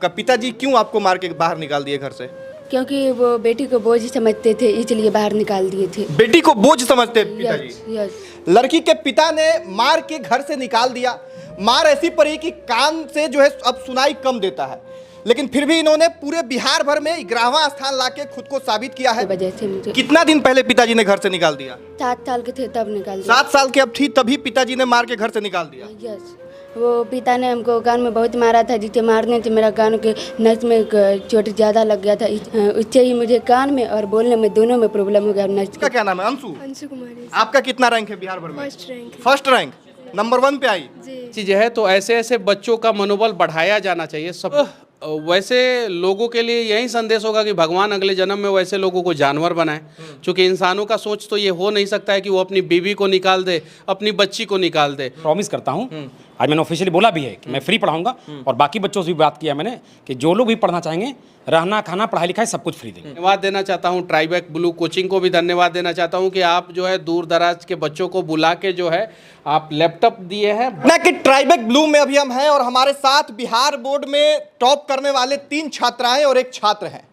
आपका पिताजी क्यों आपको मार के बाहर निकाल दिए घर से? क्योंकि वो बेटी को बोझ समझते थे, इसलिए बाहर निकाल दिए थे। बेटी को बोझ समझते पिताजी? यस। लड़की के पिता ने मार के घर से निकाल दिया। मार ऐसी पड़ी कि कान से जो है अब सुनाई कम देता है, लेकिन फिर भी इन्होंने पूरे बिहार भर में 11वां स्थान लाके खुद को साबित किया है। वजह से मुझे कितना दिन पहले पिताजी ने घर से निकाल दिया? 7 साल के थे तब निकाल दिया। 7 साल के अब थी तभी पिताजी ने मार के घर से निकाल दिया। यस। वो पिता ने हमको कान में बहुत मारा था, जिससे मारने से मेरा कान के नस में चोट ज़्यादा लग गया था। उससे ही मुझे कान में और बोलने में दोनों में प्रॉब्लम हो गया। नस का क्या नाम है? अंशु। अंशु कुमारी। आपका कितना रैंक है बिहार भर में? First rank. First rank, number 1 पे आई। चीज़ है, तो ऐसे ऐसे बच्चों का मनोबल बढ़ाया जाना चाहिए। सब वैसे लोगों के लिए यही संदेश होगा कि भगवान अगले जन्म में वैसे लोगों को जानवर बनाए, क्योंकि इंसानों का सोच तो ये हो नहीं सकता है कि वो अपनी बीवी को निकाल दे, अपनी बच्ची को निकाल दे। प्रॉमिस करता हूँ, आज मैंने ऑफिशियली बोला भी है कि मैं फ्री पढ़ाऊंगा, और बाकी बच्चों से भी बात किया मैंने कि जो लोग भी पढ़ना चाहेंगे, रहना खाना पढ़ाई लिखाई सब कुछ फ्री देंगे। धन्यवाद देना चाहता हूँ ट्राइबेक ब्लू कोचिंग को भी धन्यवाद देना चाहता हूँ कि आप जो है दूर दराज के बच्चों को बुला के जो है आप लैपटॉप दिए हैं। ना कि ट्राइबेक ब्लू में अभी हम हैं और हमारे साथ बिहार बोर्ड में टॉप करने वाले 3 छात्राएं और 1 छात्र हैं,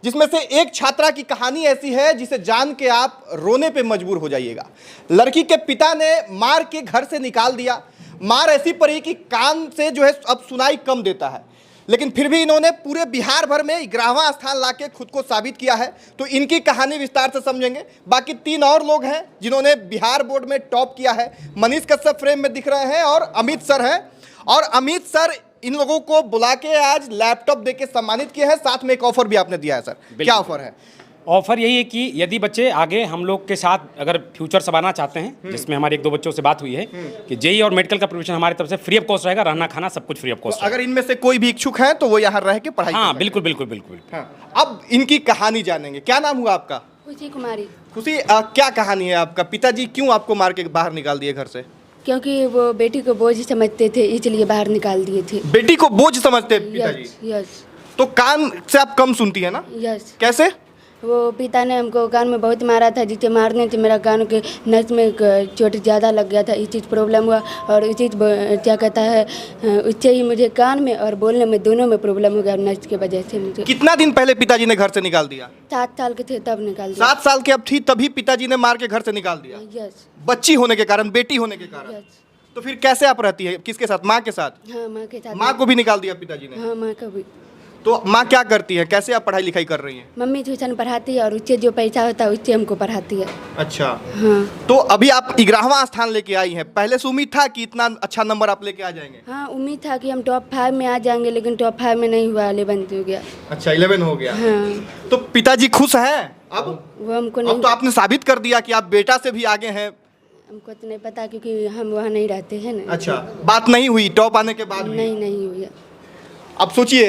जिसमें से एक छात्रा की कहानी ऐसी है जिसे जान के आप रोने पे मजबूर हो जाइएगा। लड़की के पिता ने मार के घर से निकाल दिया। मार ऐसी पड़ी कि कान से जो है अब सुनाई कम देता है, लेकिन फिर भी इन्होंने पूरे बिहार भर में 11वां स्थान लाके खुद को साबित किया है। तो इनकी कहानी विस्तार से समझेंगे। बाकी 3 और लोग हैं जिन्होंने बिहार बोर्ड में टॉप किया है। मनीष कश्यप फ्रेम में दिख रहे हैं और अमित सर हैं, और अमित सर इन लोगों को बुला के आज लैपटॉप देके सम्मानित किया है। साथ में एक ऑफर भी आपने दिया है सर, क्या ऑफर है? ऑफर यही है कि यदि बच्चे आगे हम लोग के साथ अगर फ्यूचर संवारना चाहते हैं, जिसमें हमारे 1-2 बच्चों से बात हुई है कि जेई और मेडिकल का प्रिपरेशन हमारी तरफ से फ्री ऑफ कॉस्ट रहेगा, रहना खाना सब कुछ फ्री ऑफ कॉस्ट। अगर इनमें से कोई भी इच्छुक है तो वो यहाँ रह के पढ़ाई हाँ कर बिल्कुल बिल्कुल बिल्कुल। हाँ। अब इनकी कहानी जानेंगे। क्या नाम हुआ आपका? खुशी कुमारी। खुशी, क्या कहानी है आपका? पिताजी क्यों आपको मार के बाहर निकाल दिए घर से? क्योंकि वो बेटी को बोझ समझते थे, इसलिए बाहर निकाल दिए थे। बेटी को बोझ समझते पिताजी? यस। तो कान से आप कम सुनती है ना? यस। कैसे? वो पिता ने हमको कान में बहुत मारा था, जिससे मारने से मेरा कान के नस में चोट ज़्यादा लग गया था। इस चीज़ प्रॉब्लम हुआ, और इस चीज़ क्या कहता है, उससे ही मुझे कान में और बोलने में दोनों में प्रॉब्लम हो गया नस की वजह से। मुझे कितना दिन पहले पिताजी ने घर से निकाल दिया? 7 साल के थे तब निकाल दिया। 7 साल के अब थी तभी पिताजी ने मार के घर से निकाल दिया? यस। बच्ची होने के कारण, बेटी होने के कारण। यस। तो फिर कैसे आप रहती है? किसके साथ? माँ के साथ? हाँ, माँ के साथ। माँ को भी निकाल दिया पिताजी ने? हाँ, माँ को भी। तो माँ क्या करती है? कैसे आप पढ़ाई लिखाई कर रही हैं? मम्मी ट्यूशन पढ़ाती है, और उससे जो पैसा होता है उससे हमको पढ़ाती है। अच्छा। हाँ। तो अभी आप 11वां स्थान लेके आई हैं। पहले से उम्मीद था कि इतना अच्छा नंबर आप लेके आ जाएंगे? हाँ, उम्मीद था कि हम टॉप 5 में आ जाएंगे, लेकिन टॉप 5 में नहीं हुआ, 11 हो गया। अच्छा, 11 हो गया। हाँ। तो पिताजी खुश हैं अब? वो हमको अब नहीं, तो आपने साबित कर दिया कि आप बेटा से भी आगे हैं। हमको तो नहीं पता, क्योंकि हम वहाँ नहीं रहते हैं ना। अच्छा, बात नहीं हुई टॉप आने के बाद भी? नहीं हुआ। अब सोचिए,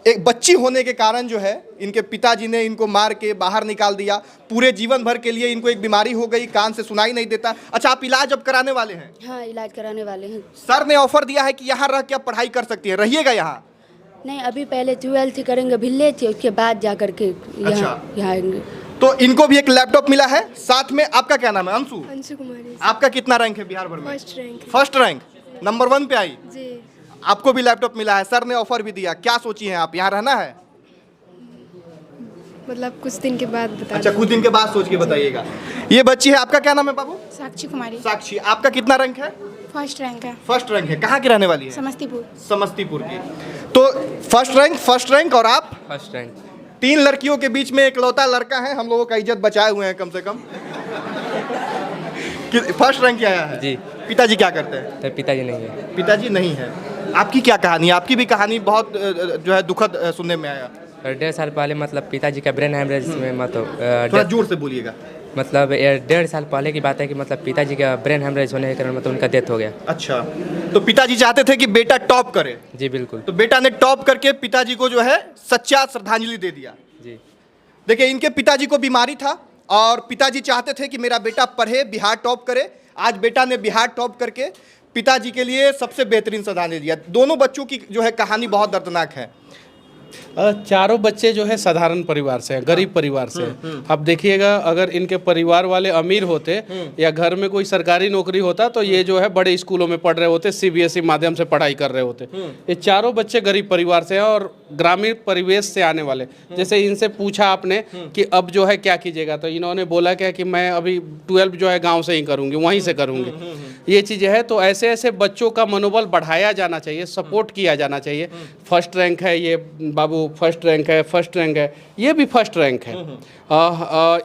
एक बच्ची होने के कारण जो है इनके पिताजी ने इनको मार के बाहर निकाल दिया। पूरे जीवन भर के लिए इनको एक बीमारी हो गई, कान से सुनाई नहीं देता। अच्छा, आप इलाज अब कराने वाले हैं? हाँ, इलाज कराने वाले हैं। सर ने ऑफर दिया है कि यहाँ रह के आप पढ़ाई कर सकती हैं, रहिएगा यहाँ? नहीं, अभी पहले 12th करेंगे भिल्ले से, उसके बाद जा करके अच्छा। यहाँ आएंगे। तो इनको भी एक लैपटॉप मिला है साथ में। आपका क्या नाम है? अंशु। अंशु कुमारी। आपका कितना रैंक है बिहार भर में? First rank. First rank, number 1 पे आई। जी। आपको भी लैपटॉप मिला है, सर ने ऑफर भी दिया। क्या सोची हैं आप? यहाँ रहना है? मतलब कुछ दिन के बाद बता। अच्छा, कुछ दिन के बाद सोच के बताइएगा। ये बच्ची है, आपका क्या नाम है बाबू? साक्षी कुमारी। साक्षी, आपका कितना रैंक है? फर्स्ट रैंक है। फर्स्ट रैंक है। कहाँ की रहने वाली है? समस्तीपुर। समस्तीपुर की। तो फर्स्ट रैंक और आप? First rank. 3 लड़कियों के बीच में इकलौता लड़का है। हम लोगों का इज्जत बचाए हुए हैं कम से कम। फर्स्ट रैंक आया है जी। पिताजी क्या करते हैं? तो पिताजी नहीं है। पिताजी नहीं है। आपकी क्या कहानी है? आपकी भी कहानी बहुत जो है दुखद सुनने में आया। 1.5 साल पहले मतलब पिताजी का ब्रेन हेमरेज में थोड़ा जोर से बोलिएगा। मतलब 1.5 साल पहले की बात है कि मतलब पिताजी का ब्रेन हेमरेज होने के कारण मतलब उनका डेथ हो गया। अच्छा, तो पिताजी चाहते थे कि बेटा टॉप करे? जी बिल्कुल। तो बेटा ने टॉप करके पिताजी को जो है सच्चा श्रद्धांजलि दे दिया। जी। देखिए, इनके पिताजी को बीमारी था और पिताजी चाहते थे कि मेरा बेटा पढ़े, बिहार टॉप करे। आज बेटा ने बिहार टॉप करके पिताजी के लिए सबसे बेहतरीन श्रद्धांजलि दिया। दोनों बच्चों की जो है कहानी बहुत दर्दनाक है। चारों बच्चे जो है साधारण परिवार से हैं, गरीब परिवार से हैं। अब देखिएगा, अगर इनके परिवार वाले अमीर होते या घर में कोई सरकारी नौकरी होता तो ये जो है बड़े स्कूलों में पढ़ रहे होते, सीबीएसई माध्यम से पढ़ाई कर रहे होते। ये चारों बच्चे गरीब परिवार से हैं और ग्रामीण परिवेश से आने वाले। जैसे इनसे पूछा आपने कि अब जो है क्या कीजिएगा, तो इन्होंने बोला क्या कि मैं अभी 12 जो है गाँव से ही करूँगी, वहीं से करूँगी। ये चीज़ें है। तो ऐसे ऐसे बच्चों का मनोबल बढ़ाया जाना चाहिए, सपोर्ट किया जाना चाहिए। फर्स्ट रैंक है ये बाबू, फर्स्ट रैंक है, फर्स्ट रैंक है, ये भी फर्स्ट रैंक है।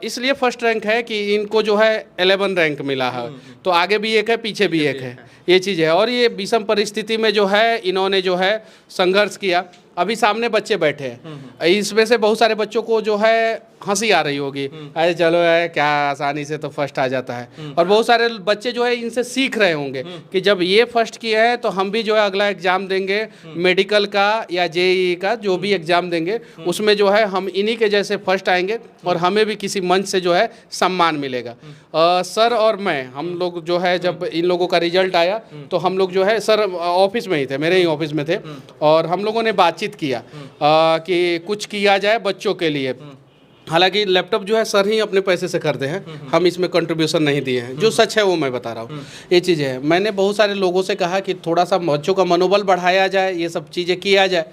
इसलिए फर्स्ट रैंक है कि इनको जो है 11 रैंक मिला है, तो आगे भी एक है, पीछे भी एक है, ये चीज़ है। और ये विषम परिस्थिति में जो है इन्होंने जो है संघर्ष किया। अभी सामने बच्चे बैठे हैं, इसमें से बहुत सारे बच्चों को जो है हंसी आ रही होगी, अरे चलो है क्या आसानी से तो फर्स्ट आ जाता है। और बहुत सारे बच्चे जो है इनसे सीख रहे होंगे कि जब ये फर्स्ट किए हैं तो हम भी जो है अगला एग्जाम देंगे, मेडिकल का या जेईई का जो भी एग्जाम देंगे उसमें जो है हम इन्हीं के जैसे फर्स्ट आएंगे और हमें भी किसी मंच से जो है सम्मान मिलेगा। सर और मैं, हम लोग जो है जब इन लोगों का रिजल्ट आया तो हम लोग जो है, सर ऑफिस में ही थे, मेरे ही ऑफिस में थे, और हम लोगों ने बातचीत किया कि कुछ किया जाए बच्चों के लिए। हालांकि लैपटॉप जो है सर ही अपने पैसे से खरीदे हैं, हम इसमें कंट्रीब्यूशन नहीं दिए हैं। जो सच है वो मैं बता रहा हूँ, ये चीज़ें है। मैंने बहुत सारे लोगों से कहा कि थोड़ा सा बच्चों का मनोबल बढ़ाया जाए, ये सब चीज़ें किया जाए,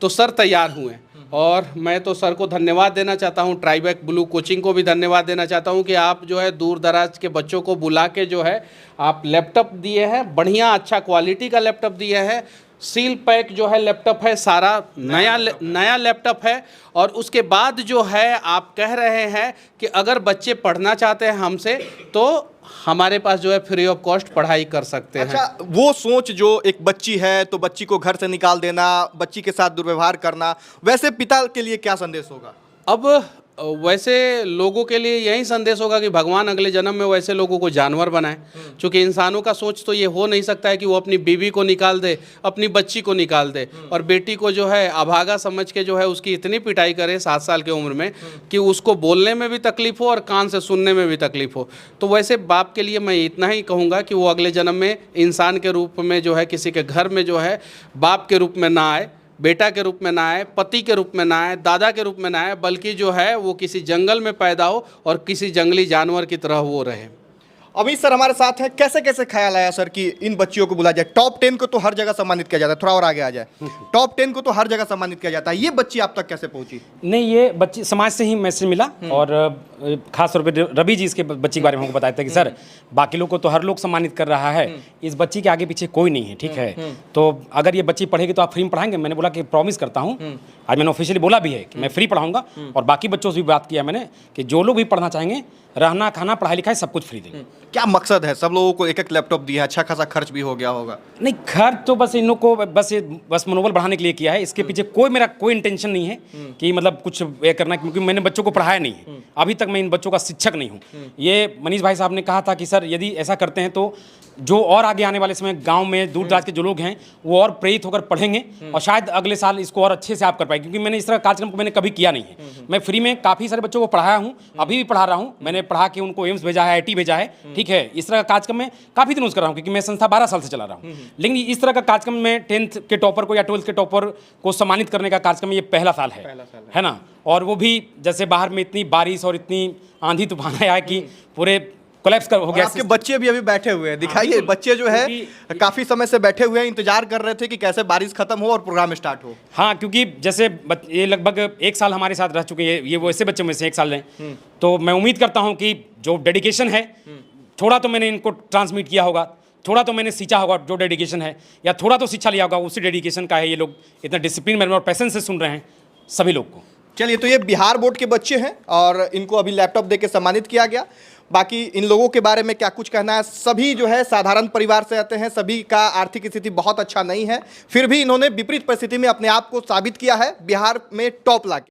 तो सर तैयार हुए। और मैं तो सर को धन्यवाद देना चाहता हूँ, ट्राइबैक ब्लू कोचिंग को भी धन्यवाद देना चाहता हूँ कि आप जो है दूर दराज के बच्चों को बुला के जो है आप लैपटॉप दिए हैं, बढ़िया अच्छा क्वालिटी का लैपटॉप दिए हैं। सील पैक जो है लैपटॉप है, सारा नया लैपटॉप है। और उसके बाद जो है आप कह रहे हैं कि अगर बच्चे पढ़ना चाहते हैं हमसे तो हमारे पास जो है फ्री ऑफ कॉस्ट पढ़ाई कर सकते हैं। अच्छा, वो सोच जो एक बच्ची है तो बच्ची को घर से निकाल देना, बच्ची के साथ दुर्व्यवहार करना, वैसे पिता के लिए क्या संदेश होगा? अब वैसे लोगों के लिए यही संदेश होगा कि भगवान अगले जन्म में वैसे लोगों को जानवर बनाए। क्योंकि इंसानों का सोच तो ये हो नहीं सकता है कि वो अपनी बीवी को निकाल दे, अपनी बच्ची को निकाल दे और बेटी को जो है अभागा समझ के जो है उसकी इतनी पिटाई करे 7 साल की उम्र में कि उसको बोलने में भी तकलीफ हो और कान से सुनने में भी तकलीफ हो। तो वैसे बाप के लिए मैं इतना ही कहूँगा कि वो अगले जन्म में इंसान के रूप में जो है किसी के घर में जो है बाप के रूप में ना आए, बेटा के रूप में ना आए, पति के रूप में ना आए, दादा के रूप में ना आए, बल्कि जो है वो किसी जंगल में पैदा हो और किसी जंगली जानवर की तरह वो रहे। अमित सर हमारे साथ हैं। कैसे कैसे ख्याल आया सर कि इन बच्चियों को बुलाया जाए? टॉप 10 को तो हर जगह सम्मानित किया जाता है, थोड़ा और आगे आ जाए। टॉप 10 को तो हर जगह सम्मानित किया जाता है, ये बच्ची आप तक कैसे पहुंची? नहीं, ये बच्ची समाज से ही मैसेज मिला और खास तौर पे रवि जी इसके बच्ची के बारे में हमको बताया था कि सर बाकी लोग को तो हर लोग सम्मानित कर रहा है, इस बच्ची के आगे पीछे कोई नहीं है, ठीक है, तो अगर ये बच्ची पढ़ेगी तो आप फ्री में पढ़ाएंगे? मैंने बोला कि प्रॉमिस करता हूँ, आज मैंने ऑफिशियली बोला भी है कि मैं फ्री पढ़ाऊंगा। और बाकी बच्चों से भी बात किया मैंने कि जो लोग भी पढ़ना चाहेंगे, रहना खाना पढ़ाई लिखाई सब कुछ फ्री देंगे। क्या मकसद है? सब लोगों को एक एक लैपटॉप दिया, अच्छा खासा खर्च भी हो गया होगा। नहीं, खर्च तो बस इन लोग को बस मनोबल बढ़ाने के लिए किया है, इसके पीछे मेरा कोई इंटेंशन नहीं है कि मतलब कुछ ये करना, क्योंकि मैंने बच्चों को पढ़ाया नहीं है, अभी तक मैं इन बच्चों का शिक्षक नहीं हूँ। ये मनीष भाई साहब ने कहा था कि सर यदि ऐसा करते हैं तो जो और आगे आने वाले समय गांव में दूर दराज के जो लोग हैं वो और प्रेरित होकर पढ़ेंगे और शायद अगले साल इसको और अच्छे से आप कर पाए, क्योंकि मैंने इस तरह कार्यक्रम को मैंने कभी किया नहीं है। मैं फ्री में काफ़ी सारे बच्चों को पढ़ाया हूँ, अभी भी पढ़ा रहा हूँ, मैंने पढ़ा के उनको एम्स भेजा है, IIT भेजा है, ठीक है। इस तरह का कार्यक्रम मैं काफ़ी दिनों से कर रहा हूँ क्योंकि मैं संस्था 12 साल से चला रहा हूँ। लेकिन इस तरह का कार्यक्रम में 10th के टॉपर को या 12th के टॉपर को सम्मानित करने का कार्यक्रम ये पहला साल है ना। और वो भी जैसे बाहर में इतनी बारिश और इतनी आंधी तूफान आया कि पूरे कोलैप्स हो गया। आपके बच्चे भी अभी बैठे हुए हैं, दिखाइए। बच्चे जो है काफी समय से बैठे हुए हैं, इंतजार कर रहे थे कि कैसे बारिश खत्म हो और प्रोग्राम स्टार्ट हो। हाँ, क्योंकि जैसे ये लगभग 1 साल हमारे साथ रह चुके हैं, ये वो ऐसे बच्चे में से 1 साल हैं, तो मैं उम्मीद करता हूँ कि जो डेडिकेशन है, थोड़ा तो मैंने इनको ट्रांसमिट किया होगा, थोड़ा तो मैंने सींचा होगा जो डेडिकेशन है, या थोड़ा तो शिक्षा लिया होगा, उसी डेडिकेशन का है ये लोग इतना डिसिप्लिन में और पैसेंस से सुन रहे हैं सभी लोग को। चलिए, तो ये बिहार बोर्ड के बच्चे हैं और इनको अभी लैपटॉप देके सम्मानित किया गया। बाकी इन लोगों के बारे में क्या कुछ कहना है? सभी जो है साधारण परिवार से आते हैं, सभी का आर्थिक स्थिति बहुत अच्छा नहीं है, फिर भी इन्होंने विपरीत परिस्थिति में अपने आप को साबित किया है बिहार में टॉप लाके।